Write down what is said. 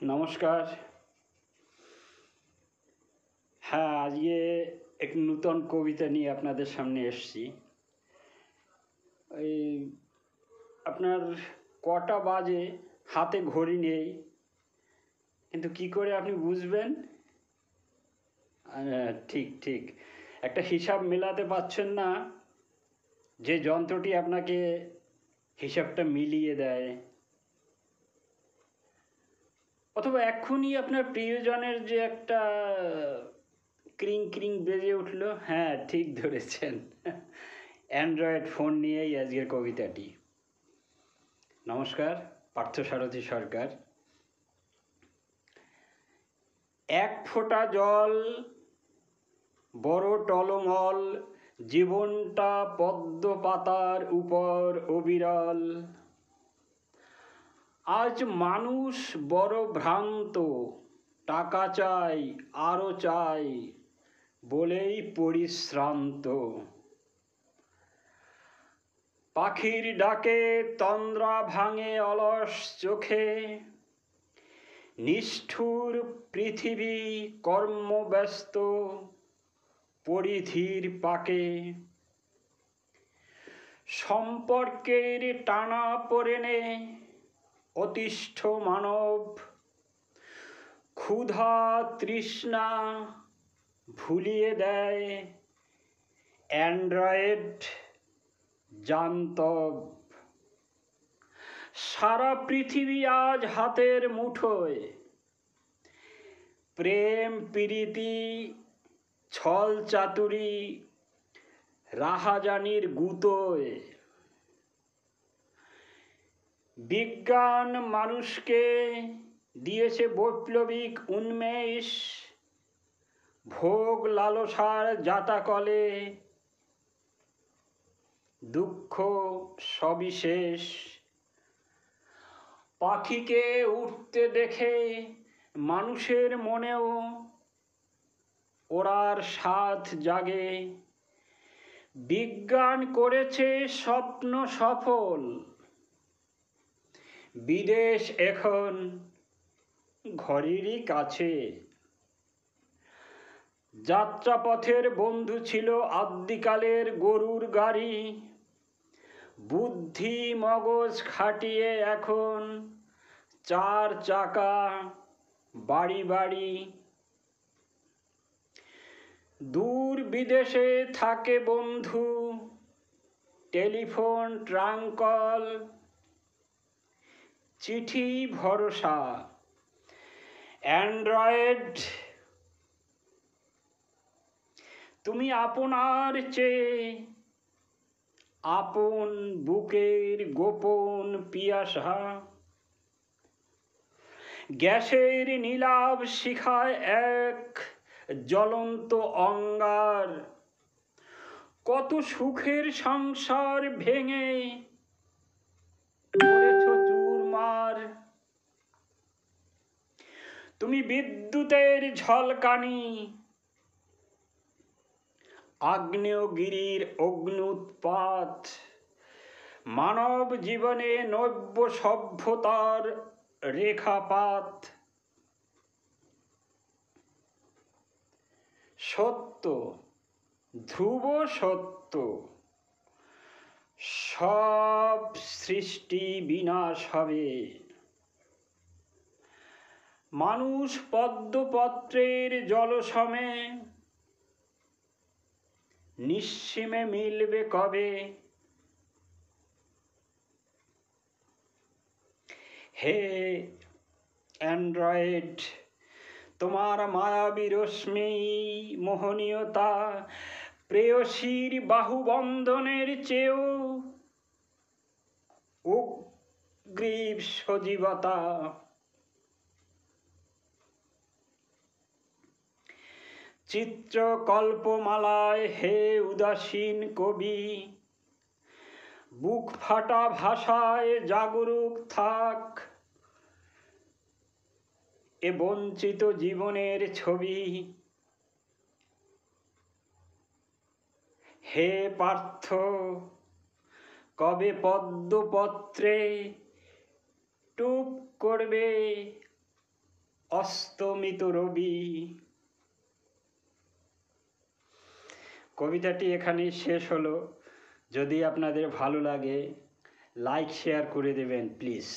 নমস্কার। হ্যাঁ, আজকে এক নূতন কবিতা নিয়ে আপনাদের সামনে এসেছি। ওই আপনার কটা বাজে হাতে ঘড়ি নেই, কিন্তু কি করে আপনি বুঝবেন? ঠিক ঠিক, একটা হিসাব মেলাতে পারছেন না, যে যন্ত্রটি আপনাকে হিসাবটা মিলিয়ে দেয়। অথবা এক্ষুনি আপনার প্রিয়জনের যে একটা ক্রিং ক্রিং বেজে উঠলো, হ্যাঁ ঠিক ধরেছেন, অ্যান্ড্রয়েড ফোন নিয়েই আজকের কবিতাটি। নমস্কার, পার্থসারথী সরকার। এক ফোঁটা জল বড় টলমল, জীবনটা পদ্ম পাতার উপর অবিরল। আজ মানুষ বড় ভ্রান্ত, টাকা চাই আরো চাই বলেই পরিশ্রান্ত। পাখির ডাকে তন্দ্রা ভাঙে অলস চোখে, নিষ্ঠুর পৃথিবী কর্মব্যস্ত পরিধির পাকে। সম্পর্কের টানা পড়েনে অতিষ্ঠ মানব, ক্ষুধা তৃষ্ণা ভুলিয়ে দেয় অ্যান্ড্রয়েড জান্তব। সারা পৃথিবী আজ হাতের মুঠোয়, প্রেম প্রীতি ছল চাতুরি রাহাজানির গুতোয়। বিজ্ঞান মানুষকে দিয়েছে বৈপ্লবিক উন্মেষ, ভোগ লালসার জাতাকলে দুঃখ সবিশেষ। পাখিকে উঠতে দেখে মানুষের মনেও ওড়ার স্বাদ জাগে। বিজ্ঞান করেছে স্বপ্ন সফল, বিদেশ এখন ঘরেরই কাছে। যাত্রাপথের বন্ধু ছিল আদ্যিকালের গরুর গাড়ি, বুদ্ধি মগজ খাটিয়ে এখন চার চাকা বাড়ি বাড়ি। দূর বিদেশে থাকে বন্ধু, টেলিফোন ট্রাঙ্কল চিঠি ভরসা অ্যান্ড্রয়েড। তুমি আপনার চেয়ে আপন বুকের গোপন পিয়াসা, গ্যাসের নীলাভ শিখায় এক জ্বলন্ত অঙ্গার। কত সুখের সংসার ভেঙে করেছ চুরমার। তুমি বিদ্যুতের ঝলকানি, আগ্নেয়গিরির অগ্নুৎপাত, মানব জীবনে নব্য সভ্যতার রেখাপাত। সত্য, ধ্রুব সত্য, সব সৃষ্টি বিনাশ হবে। মানুষ পদ্মপত্রের জলসমে নিঃসীমে মিলবে কবে। হে অ্যান্ড্রয়েড, তোমার মায়াবী রশ্মি মোহনীয়তা প্রেয়সীর বাহুবন্ধনের চেয়েও উগ্রীব সজীবতা। চিত্রকল্পমালায় হে উদাসীন কবি, বুক ফাটা ভাষায় জাগরুক থাক। এ বঞ্চিত জীবনের ছবি। হে পার্থ, কবে পদ্মপত্রে টুপ করবে অস্তমিত রবি। কবিতাটি এখানেই শেষ হলো। যদি আপনাদের ভালো লাগে লাইক শেয়ার করে দেবেন প্লিজ।